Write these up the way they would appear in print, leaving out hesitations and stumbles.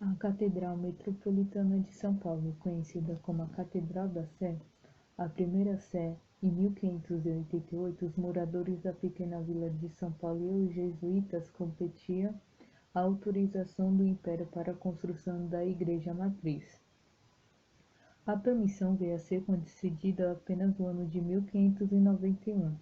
A Catedral Metropolitana de São Paulo, conhecida como a Catedral da Sé, a primeira sé, em 1588, os moradores da pequena vila de São Paulo e os jesuítas competiam a autorização do Império para a construção da Igreja Matriz. A permissão veio a ser concedida apenas no ano de 1591,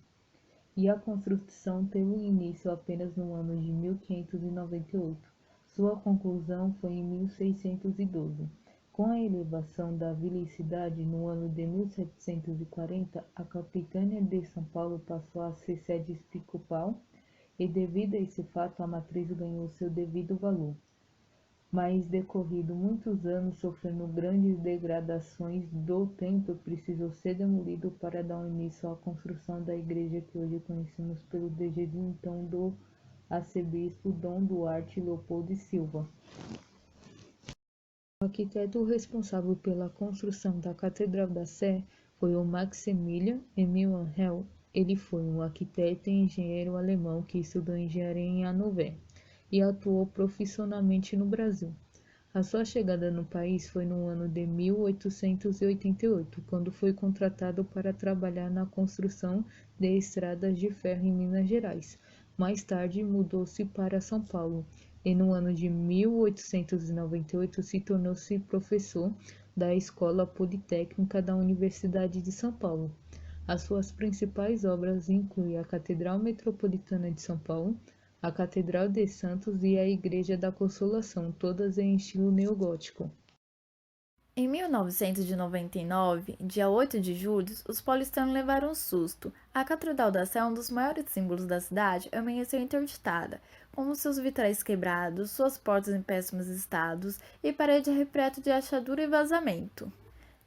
e a construção teve início apenas no ano de 1598. Sua conclusão foi em 1612. Com a elevação da vila e cidade no ano de 1740, a capitânia de São Paulo passou a ser sede episcopal e, devido a esse fato, a matriz ganhou seu devido valor. Mas, decorrido muitos anos sofrendo grandes degradações, do templo precisou ser demolido para dar início à construção da igreja que hoje conhecemos pelo desejo então do arcebispo Dom Duarte Leopoldo e Silva. O arquiteto responsável pela construção da Catedral da Sé foi o Maximilian Emil Angel. Ele foi um arquiteto e engenheiro alemão que estudou engenharia em Hannover e atuou profissionalmente no Brasil. A sua chegada no país foi no ano de 1888, quando foi contratado para trabalhar na construção de estradas de ferro em Minas Gerais. Mais tarde, mudou-se para São Paulo e no ano de 1898 se tornou-se professor da Escola Politécnica da Universidade de São Paulo. As suas principais obras incluem a Catedral Metropolitana de São Paulo, a Catedral de Santos e a Igreja da Consolação, todas em estilo neogótico. Em 1999, dia 8 de julho, os paulistanos levaram um susto. A Catedral da Sé, um dos maiores símbolos da cidade, amanheceu interditada, com seus vitrais quebrados, suas portas em péssimos estados e parede repleta de rachadura e vazamento.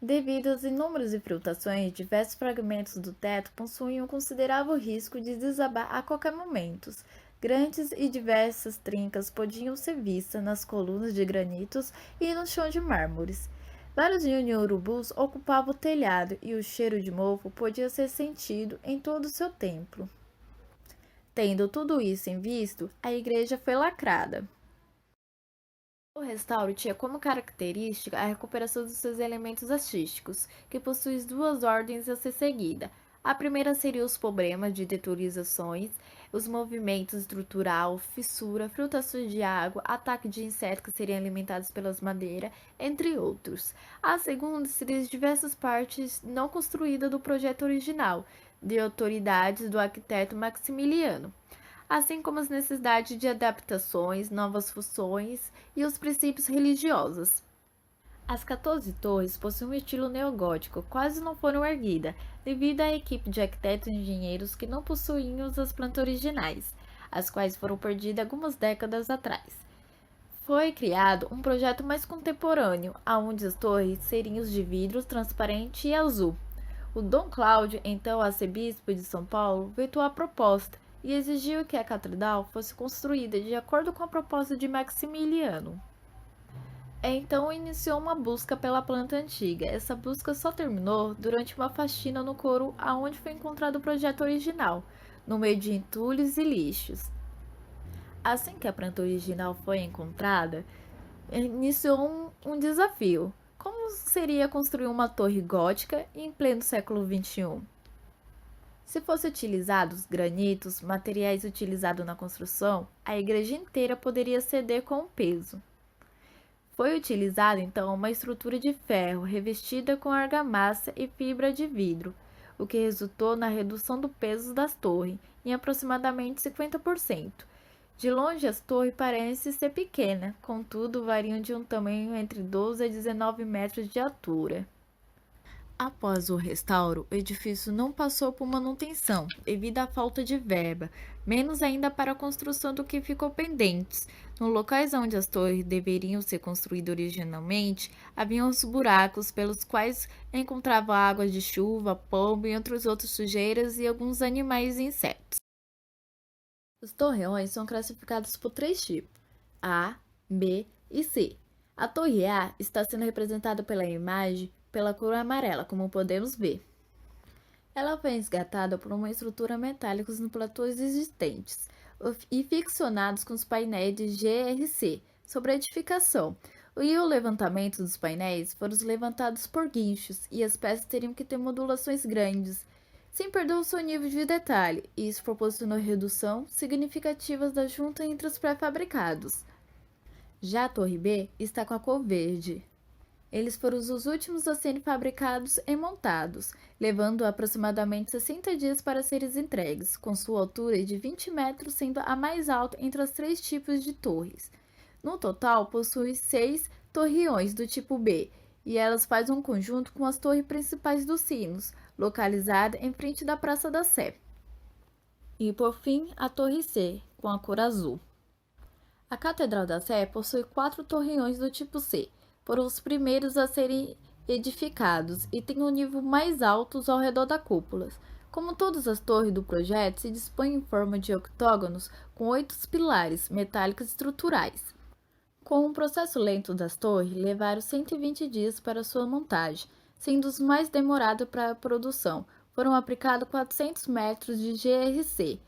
Devido às inúmeras infiltrações, diversos fragmentos do teto possuíam considerável risco de desabar a qualquer momento. Grandes e diversas trincas podiam ser vistas nas colunas de granitos e no chão de mármores. Vários ninhos de urubus ocupavam o telhado e o cheiro de mofo podia ser sentido em todo o seu templo. Tendo tudo isso em vista, a igreja foi lacrada. O restauro tinha como característica a recuperação dos seus elementos artísticos, que possuem duas ordens a ser seguida. A primeira seria os problemas de deteriorações, os movimentos estrutural, fissura, filtrações de água, ataque de insetos que seriam alimentados pelas madeiras, entre outros. A segunda seria as diversas partes não construídas do projeto original, de autoridades do arquiteto Maximiliano, assim como as necessidades de adaptações, novas funções e os princípios religiosos. As 14 torres possuem um estilo neogótico, quase não foram erguidas, devido à equipe de arquitetos e engenheiros que não possuíam as plantas originais, as quais foram perdidas algumas décadas atrás. Foi criado um projeto mais contemporâneo, onde as torres seriam de vidro transparente e azul. O Dom Cláudio, então arcebispo de São Paulo, vetou a proposta e exigiu que a catedral fosse construída de acordo com a proposta de Maximiliano. Então iniciou uma busca pela planta antiga. Essa busca só terminou durante uma faxina no coro aonde foi encontrado o projeto original, no meio de entulhos e lixos. Assim que a planta original foi encontrada, iniciou um desafio. Como seria construir uma torre gótica em pleno século XXI? Se fosse utilizados granitos, materiais utilizados na construção, a igreja inteira poderia ceder com o peso. Foi utilizada então uma estrutura de ferro revestida com argamassa e fibra de vidro, o que resultou na redução do peso das torres em aproximadamente 50%. De longe as torres parecem ser pequenas, contudo variam de um tamanho entre 12 a 19 metros de altura. Após o restauro, o edifício não passou por manutenção, devido à falta de verba, menos ainda para a construção do que ficou pendente. Nos locais onde as torres deveriam ser construídas originalmente, haviam os buracos pelos quais encontravam águas de chuva, pombo e outras sujeiras e alguns animais e insetos. Os torreões são classificados por 3 tipos: A, B e C. A torre A está sendo representada pela imagem pela cor amarela, como podemos ver. Ela foi resgatada por uma estrutura metálica nos platôs existentes e ficcionados com os painéis de GRC sobre a edificação. E o levantamento dos painéis foram levantados por guinchos, e as peças teriam que ter modulações grandes, sem perder o seu nível de detalhe, e isso proporcionou redução significativa da junta entre os pré-fabricados. Já a Torre B está com a cor verde. Eles foram os últimos a serem fabricados e montados, levando aproximadamente 60 dias para serem entregues, com sua altura de 20 metros sendo a mais alta entre os 3 tipos de torres. No total, possui 6 torreões do tipo B, e elas fazem um conjunto com as torres principais dos sinos, localizada em frente da Praça da Sé. E por fim, a Torre C, com a cor azul. A Catedral da Sé possui 4 torreões do tipo C, foram os primeiros a serem edificados e têm um nível mais alto ao redor da cúpula. Como todas as torres do projeto, se dispõem em forma de octógonos com 8 pilares metálicos estruturais. Com o processo lento das torres, levaram 120 dias para sua montagem, sendo os mais demorados para a produção. Foram aplicados 400 metros de GRC,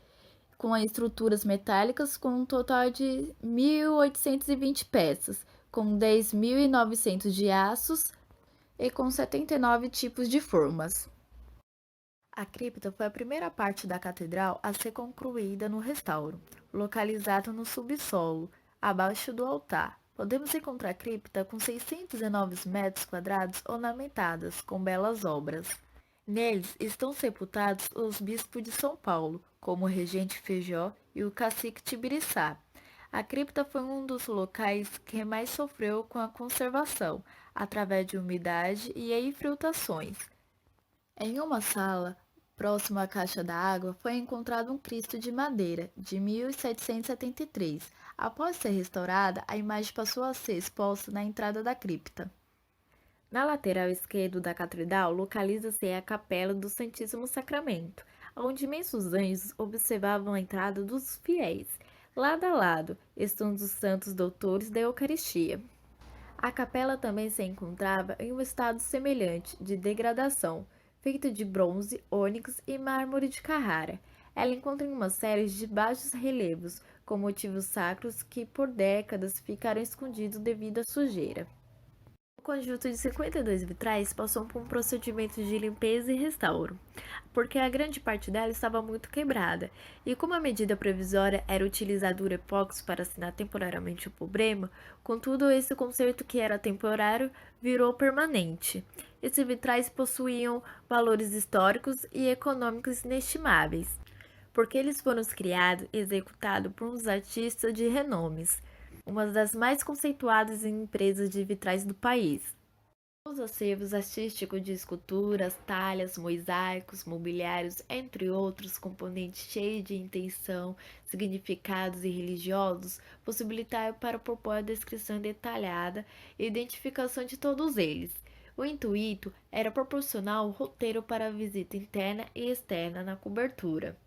com as estruturas metálicas com um total de 1.820 peças, com 10.900 de aços e com 79 tipos de formas. A cripta foi a primeira parte da catedral a ser concluída no restauro, localizada no subsolo, abaixo do altar. Podemos encontrar a cripta com 619 metros quadrados ornamentadas com belas obras. Neles estão sepultados os bispos de São Paulo, como o regente Feijó e o cacique Tibiriçá. A cripta foi um dos locais que mais sofreu com a conservação, através de umidade e infiltrações. Em uma sala, próximo à caixa da água, foi encontrado um Cristo de madeira, de 1773. Após ser restaurada, a imagem passou a ser exposta na entrada da cripta. Na lateral esquerda da catedral localiza-se a Capela do Santíssimo Sacramento, onde imensos anjos observavam a entrada dos fiéis. Lado a lado estão os santos doutores da Eucaristia. A capela também se encontrava em um estado semelhante de degradação, feita de bronze, ônix e mármore de Carrara. Ela encontra uma série de baixos relevos, com motivos sacros que por décadas ficaram escondidos devido à sujeira. O conjunto de 52 vitrais passou por um procedimento de limpeza e restauro, porque a grande parte dela estava muito quebrada, e como a medida provisória era utilizar o epóxi para assinar temporariamente o problema, contudo esse conserto que era temporário virou permanente. Esses vitrais possuíam valores históricos e econômicos inestimáveis, porque eles foram criados e executados por uns artistas de renomes, uma das mais conceituadas empresas de vitrais do país. Os acervos artísticos de esculturas, talhas, mosaicos, mobiliários, entre outros componentes cheios de intenção, significados e religiosos, possibilitaram para propor a descrição detalhada e identificação de todos eles. O intuito era proporcionar um roteiro para a visita interna e externa na cobertura.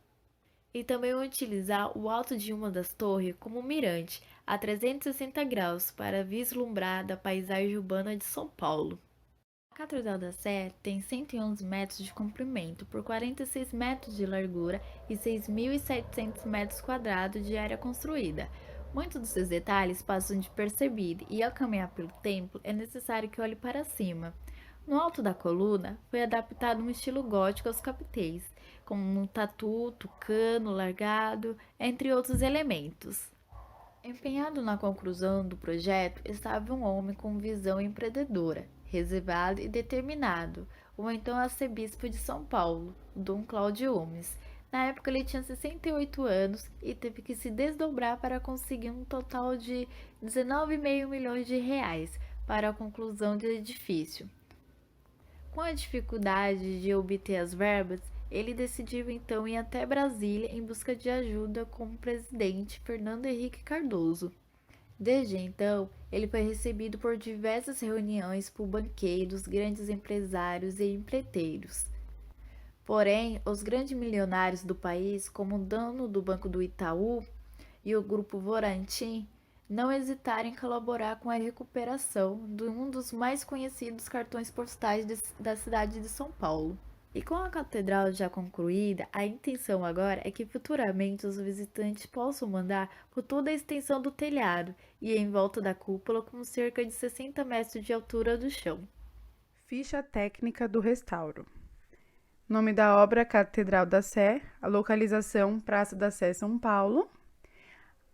E também utilizar o alto de uma das torres como mirante a 360 graus para vislumbrar da paisagem urbana de São Paulo. A Catedral da Sé tem 111 metros de comprimento por 46 metros de largura e 6.700 metros quadrados de área construída. Muitos desses detalhes passam despercebidos e ao caminhar pelo templo é necessário que olhe para cima. No alto da coluna foi adaptado um estilo gótico aos capiteis, como um tatu, tucano, largado, entre outros elementos. Empenhado na conclusão do projeto estava um homem com visão empreendedora, reservado e determinado, o então arcebispo de São Paulo, Dom Cláudio Umes. Na época ele tinha 68 anos e teve que se desdobrar para conseguir um total de 19,5 milhões de reais para a conclusão do edifício. Com a dificuldade de obter as verbas, ele decidiu então ir até Brasília em busca de ajuda com o presidente Fernando Henrique Cardoso. Desde então, ele foi recebido por diversas reuniões por banqueiros, grandes empresários e empreiteiros. Porém, os grandes milionários do país, como o dono do Banco do Itaú e o Grupo Votorantim, não hesitaram em colaborar com a recuperação de um dos mais conhecidos cartões postais da cidade de São Paulo. E com a catedral já concluída, a intenção agora é que futuramente os visitantes possam andar por toda a extensão do telhado e em volta da cúpula com cerca de 60 metros de altura do chão. Ficha técnica do restauro. Nome da obra: Catedral da Sé. A localização: Praça da Sé, São Paulo.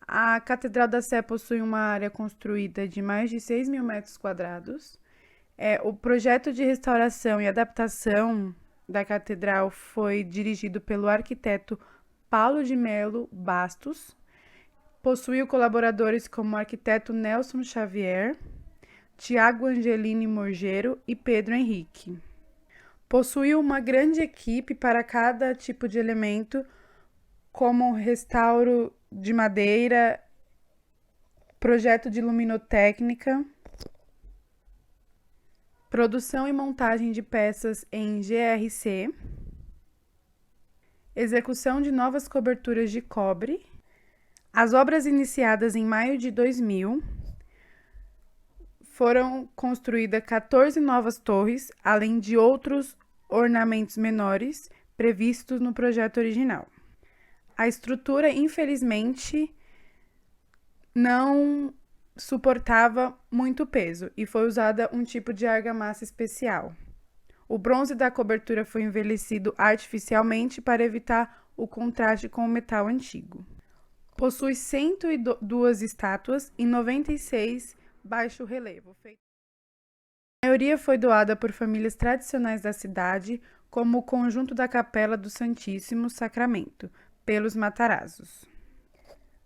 A Catedral da Sé possui uma área construída de mais de 6 mil metros quadrados. O projeto de restauração e adaptação da catedral foi dirigido pelo arquiteto Paulo de Melo Bastos. Possuiu colaboradores como o arquiteto Nelson Xavier, Tiago Angelini Morgero e Pedro Henrique. Possuiu uma grande equipe para cada tipo de elemento, como restauro de madeira, projeto de luminotécnica, produção e montagem de peças em GRC, execução de novas coberturas de cobre. As obras iniciadas em maio de 2000 foram construídas 14 novas torres, além de outros ornamentos menores previstos no projeto original. A estrutura, infelizmente, não suportava muito peso e foi usada um tipo de argamassa especial. O bronze da cobertura foi envelhecido artificialmente para evitar o contraste com o metal antigo. Possui 102 estátuas e 96 baixo relevo. A maioria foi doada por famílias tradicionais da cidade, como o conjunto da Capela do Santíssimo Sacramento, pelos Matarazos.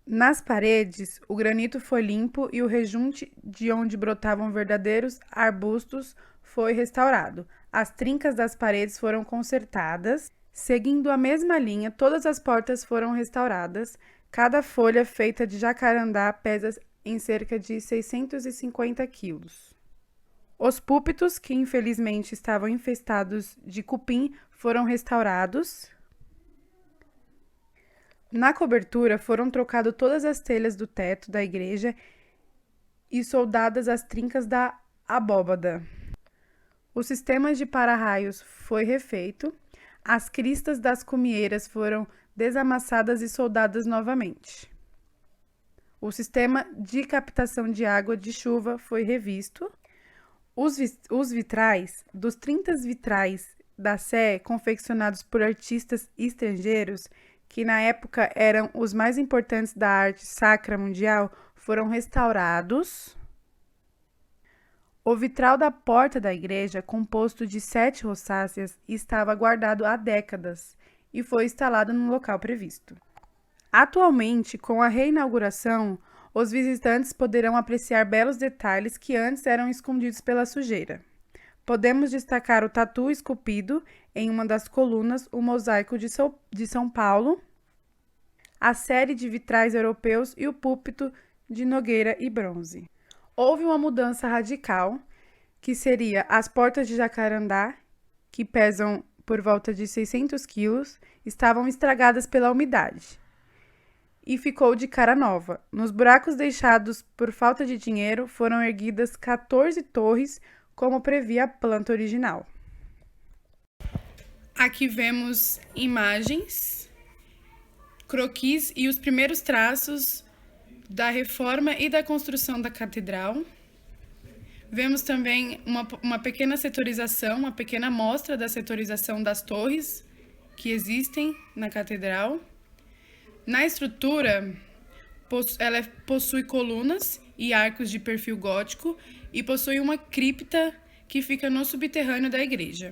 Nas paredes, o granito foi limpo e o rejunte de onde brotavam verdadeiros arbustos foi restaurado. As trincas das paredes foram consertadas. Seguindo a mesma linha, todas as portas foram restauradas. Cada folha feita de jacarandá pesa em cerca de 650 quilos. Os púlpitos, que infelizmente estavam infestados de cupim, foram restaurados. Na cobertura foram trocadas todas as telhas do teto da igreja e soldadas as trincas da abóbada. O sistema de para-raios foi refeito. As cristas das cumieiras foram desamassadas e soldadas novamente. O sistema de captação de água de chuva foi revisto. Os vitrais, dos 30 vitrais da Sé confeccionados por artistas estrangeiros, que na época eram os mais importantes da arte sacra mundial, foram restaurados. O vitral da porta da igreja, composto de 7 rosáceas, estava guardado há décadas e foi instalado no local previsto. Atualmente, com a reinauguração, os visitantes poderão apreciar belos detalhes que antes eram escondidos pela sujeira. Podemos destacar o tatu esculpido em uma das colunas, o mosaico de São Paulo, a série de vitrais europeus e o púlpito de nogueira e bronze. Houve uma mudança radical, que seria as portas de jacarandá, que pesam por volta de 600 quilos, estavam estragadas pela umidade e ficou de cara nova. Nos buracos deixados por falta de dinheiro, foram erguidas 14 torres, como previa a planta original. Aqui vemos imagens, croquis e os primeiros traços da reforma e da construção da catedral. Vemos também uma pequena setorização, uma pequena amostra da setorização das torres que existem na catedral. Na estrutura, ela possui colunas e arcos de perfil gótico e possui uma cripta que fica no subterrâneo da igreja,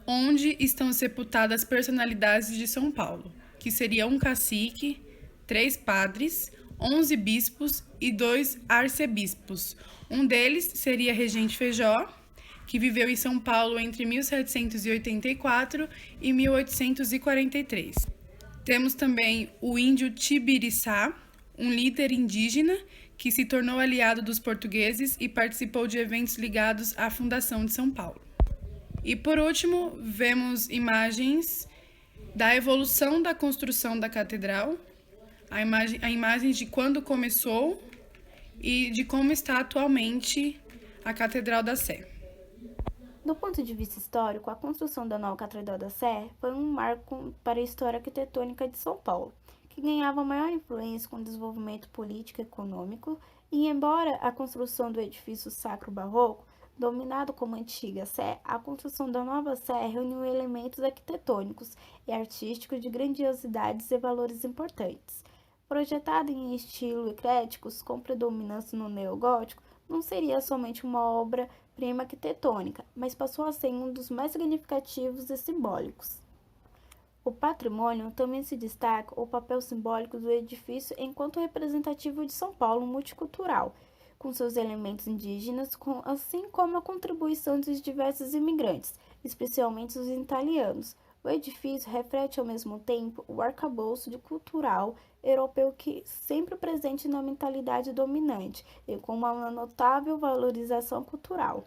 onde estão sepultadas personalidades de São Paulo, que seria um cacique, 3 padres, 11 bispos e 2 arcebispos. Um deles seria Regente Feijó, que viveu em São Paulo entre 1784 e 1843. Temos também o índio Tibiriçá, um líder indígena que se tornou aliado dos portugueses e participou de eventos ligados à fundação de São Paulo. E por último, vemos imagens da evolução da construção da catedral, a imagem de quando começou e de como está atualmente a Catedral da Sé. Do ponto de vista histórico, a construção da nova Catedral da Sé foi um marco para a história arquitetônica de São Paulo, que ganhava maior influência com o desenvolvimento político e econômico, e embora a construção do edifício sacro barroco, dominado como antiga Sé, a construção da nova Sé reuniu elementos arquitetônicos e artísticos de grandiosidades e valores importantes. Projetada em estilo eclético, com predominância no neogótico, não seria somente uma obra-prima arquitetônica, mas passou a ser um dos mais significativos e simbólicos. O patrimônio também se destaca o papel simbólico do edifício enquanto representativo de São Paulo multicultural, com seus elementos indígenas, assim como a contribuição dos diversos imigrantes, especialmente os italianos. O edifício reflete ao mesmo tempo o arcabouço cultural europeu que sempre presente na mentalidade dominante e com uma notável valorização cultural.